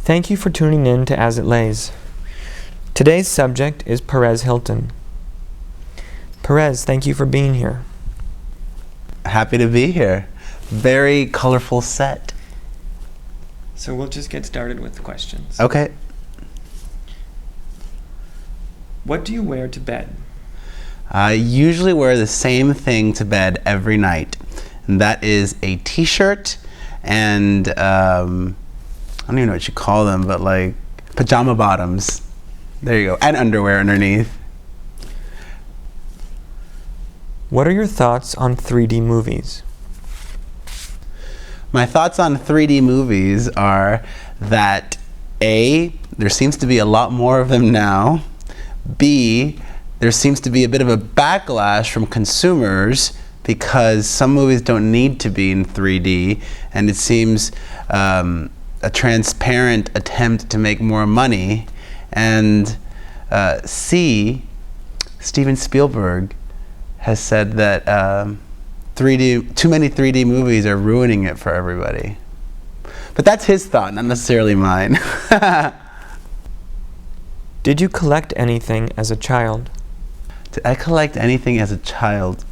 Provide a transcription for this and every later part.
Thank you for tuning in to As It Lays. Today's subject is Perez Hilton. Perez, thank you for being here. Happy to be here. Very colorful set. So we'll just get started with the questions. Okay. What do you wear to bed? I usually wear the same thing to bed every night, and that is a t-shirt and I don't even know what you call them, but like pajama bottoms. There you go. And underwear underneath. What are your thoughts on 3D movies? My thoughts on 3D movies are that A, there seems to be a lot more of them now. B, there seems to be a bit of a backlash from consumers because some movies don't need to be in 3D, and it seems a transparent attempt to make more money. And C, Steven Spielberg has said that too many 3D movies are ruining it for everybody. But that's his thought, not necessarily mine. Did you collect anything as a child? Did I collect anything as a child?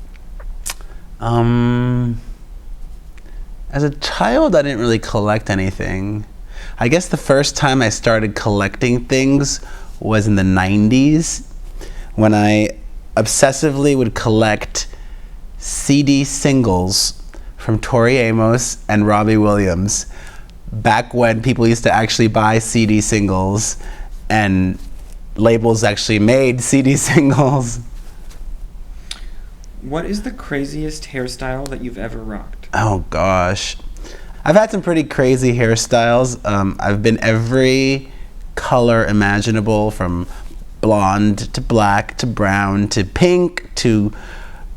As a child, I didn't really collect anything. I guess the first time I started collecting things was in the 90s, when I obsessively would collect CD singles from Tori Amos and Robbie Williams, back when people used to actually buy CD singles and labels actually made CD singles. What is the craziest hairstyle that you've ever rocked? Oh gosh. I've had some pretty crazy hairstyles. I've been every color imaginable, from blonde to black to brown to pink to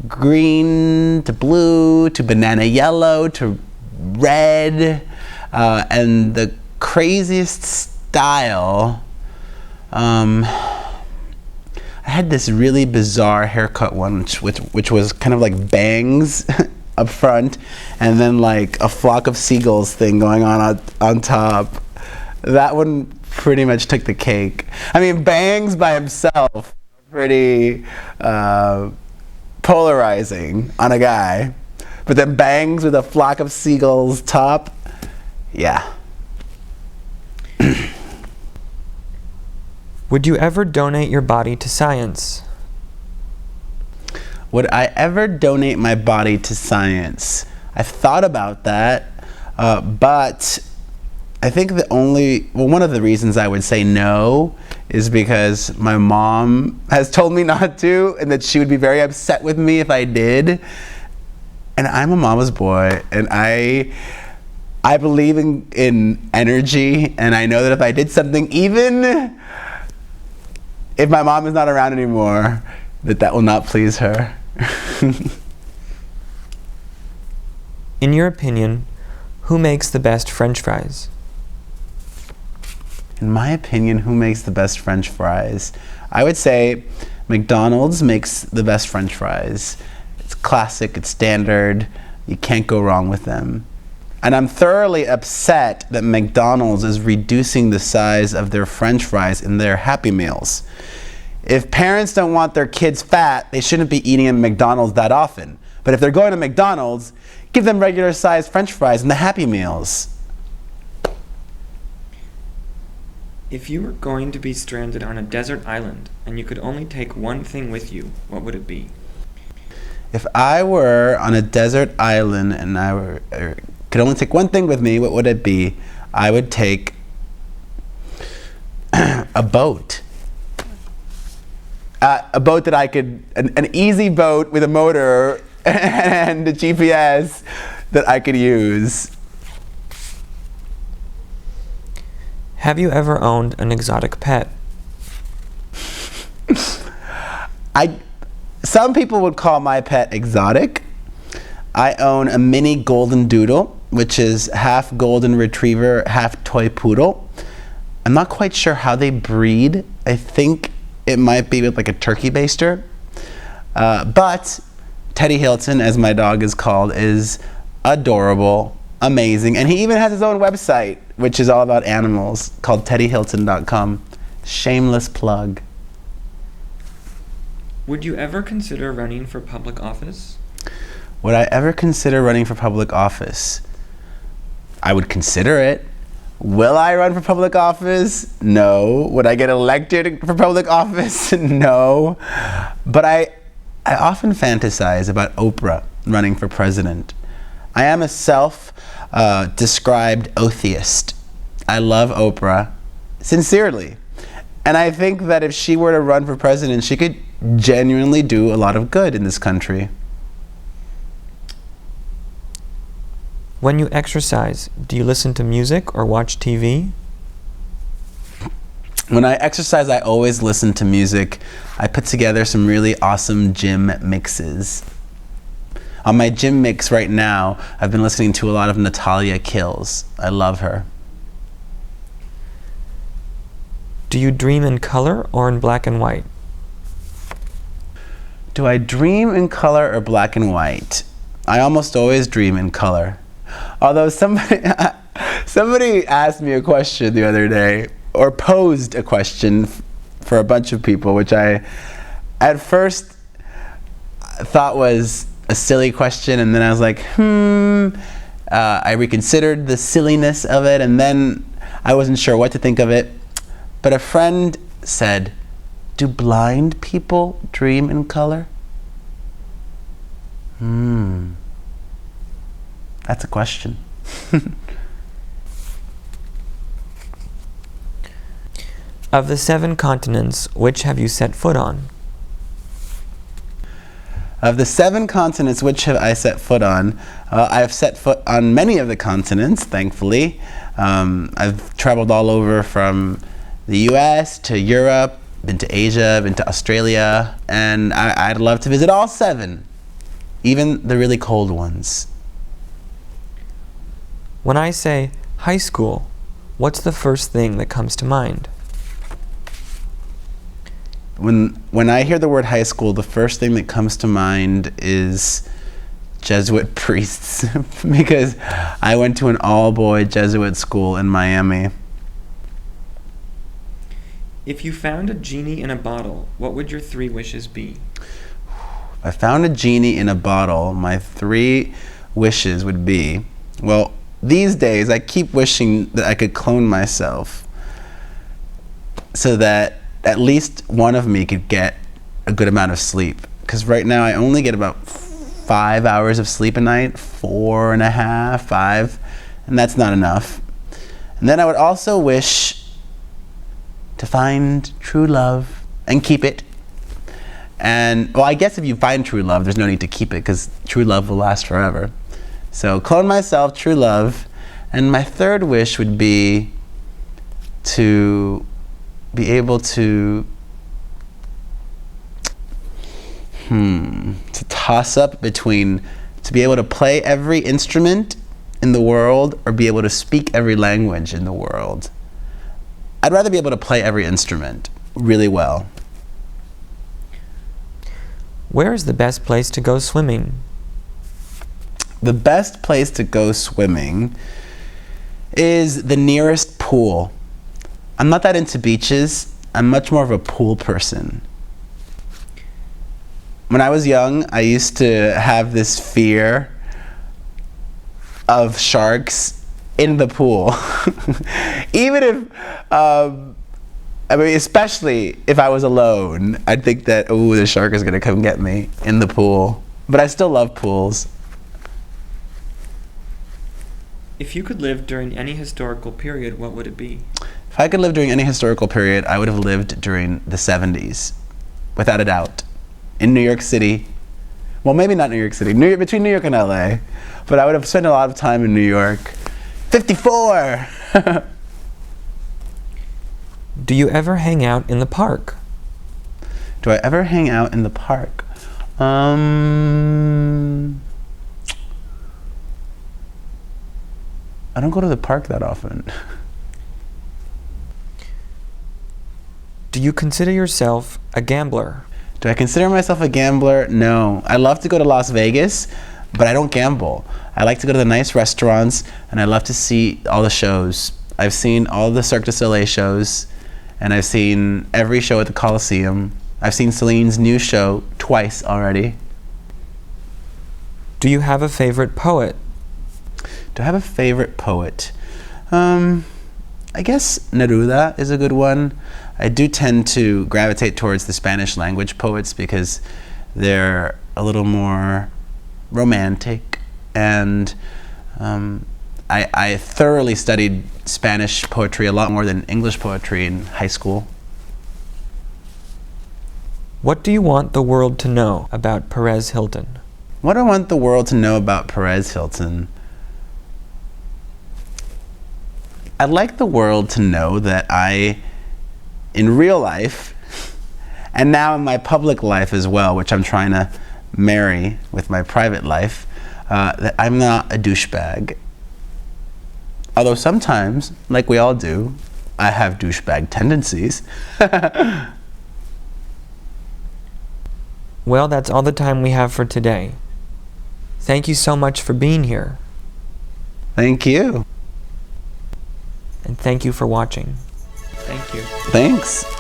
green to blue to banana yellow to red. And the craziest style, I had this really bizarre haircut once, which was kind of like bangs up front, and then like a flock of seagulls thing going on top. That one pretty much took the cake. I mean, bangs by himself, pretty polarizing on a guy, but then bangs with a flock of seagulls top, yeah. Would you ever donate your body to science? Would I ever donate my body to science? I've thought about that, but I think one of the reasons I would say no is because my mom has told me not to, and that she would be very upset with me if I did. And I'm a mama's boy, and I believe in energy, and I know that if I did something, even if my mom is not around anymore, that will not please her. In your opinion, who makes the best French fries? In my opinion, who makes the best French fries? I would say McDonald's makes the best French fries. It's classic, it's standard, you can't go wrong with them. And I'm thoroughly upset that McDonald's is reducing the size of their French fries in their Happy Meals. If parents don't want their kids fat, they shouldn't be eating at McDonald's that often. But if they're going to McDonald's, give them regular sized French fries in the Happy Meals. If you were going to be stranded on a desert island and you could only take one thing with you, what would it be? If I were on a desert island and could only take one thing with me, what would it be? I would take a boat. A boat that I could, an easy boat with a motor and a GPS that I could use. Have you ever owned an exotic pet? Some people would call my pet exotic. I own a mini golden doodle, which is half golden retriever, half toy poodle. I'm not quite sure how they breed. I think it might be with like a turkey baster. But Teddy Hilton, as my dog is called, is adorable, amazing. And he even has his own website, which is all about animals, called teddyhilton.com. Shameless plug. Would you ever consider running for public office? Would I ever consider running for public office? I would consider it. Will I run for public office? No. Would I get elected for public office? No. But I often fantasize about Oprah running for president. I am a self-described atheist. I love Oprah, sincerely. And I think that if she were to run for president, she could genuinely do a lot of good in this country. When you exercise, do you listen to music or watch TV? When I exercise, I always listen to music. I put together some really awesome gym mixes. On my gym mix right now, I've been listening to a lot of Natalia Kills. I love her. Do you dream in color or in black and white? Do I dream in color or black and white? I almost always dream in color. Although somebody asked me a question the other day, or posed a question for a bunch of people, which I at first thought was a silly question, and then I was like, I reconsidered the silliness of it, and then I wasn't sure what to think of it. But a friend said, do blind people dream in color? That's a question. Of the 7 continents, which have you set foot on? Of the 7 continents, which have I set foot on? I have set foot on many of the continents, thankfully. I've traveled all over from the US to Europe, been to Asia, been to Australia, and I'd love to visit all 7, even the really cold ones. When I say high school, what's the first thing that comes to mind? When I hear the word high school, the first thing that comes to mind is Jesuit priests, because I went to an all-boy Jesuit school in Miami. If you found a genie in a bottle, what would your 3 wishes be? If I found a genie in a bottle, my 3 wishes would be, well, these days I keep wishing that I could clone myself so that at least one of me could get a good amount of sleep. Because right now I only get about 5 hours of sleep a night, 4.5, 5, and that's not enough. And then I would also wish to find true love and keep it. And, well, I guess if you find true love, there's no need to keep it because true love will last forever. So clone myself, true love. And my 3rd wish would be to be able to toss up between to be able to play every instrument in the world or be able to speak every language in the world. I'd rather be able to play every instrument really well. Where is the best place to go swimming? The best place to go swimming is the nearest pool. I'm not that into beaches. I'm much more of a pool person. When I was young, I used to have this fear of sharks in the pool. Even if, especially if I was alone, I'd think that, oh, the shark is gonna come get me in the pool. But I still love pools. If you could live during any historical period, what would it be? If I could live during any historical period, I would have lived during the 70s, without a doubt. In New York City. Well, maybe not New York City, between New York and LA. But I would have spent a lot of time in New York. 54! Do you ever hang out in the park? Do I ever hang out in the park? I don't go to the park that often. Do you consider yourself a gambler? Do I consider myself a gambler? No. I love to go to Las Vegas, but I don't gamble. I like to go to the nice restaurants, and I love to see all the shows. I've seen all the Cirque du Soleil shows, and I've seen every show at the Coliseum. I've seen Celine's new show twice already. Do you have a favorite poet? Do I have a favorite poet? I guess Neruda is a good one. I do tend to gravitate towards the Spanish language poets because they're a little more romantic, and I thoroughly studied Spanish poetry a lot more than English poetry in high school. What do you want the world to know about Perez Hilton? What do I want the world to know about Perez Hilton? I'd like the world to know that I, in real life, and now in my public life as well, which I'm trying to marry with my private life, that I'm not a douchebag. Although sometimes, like we all do, I have douchebag tendencies. Well, that's all the time we have for today. Thank you so much for being here. Thank you. And thank you for watching. Thank you. Thanks.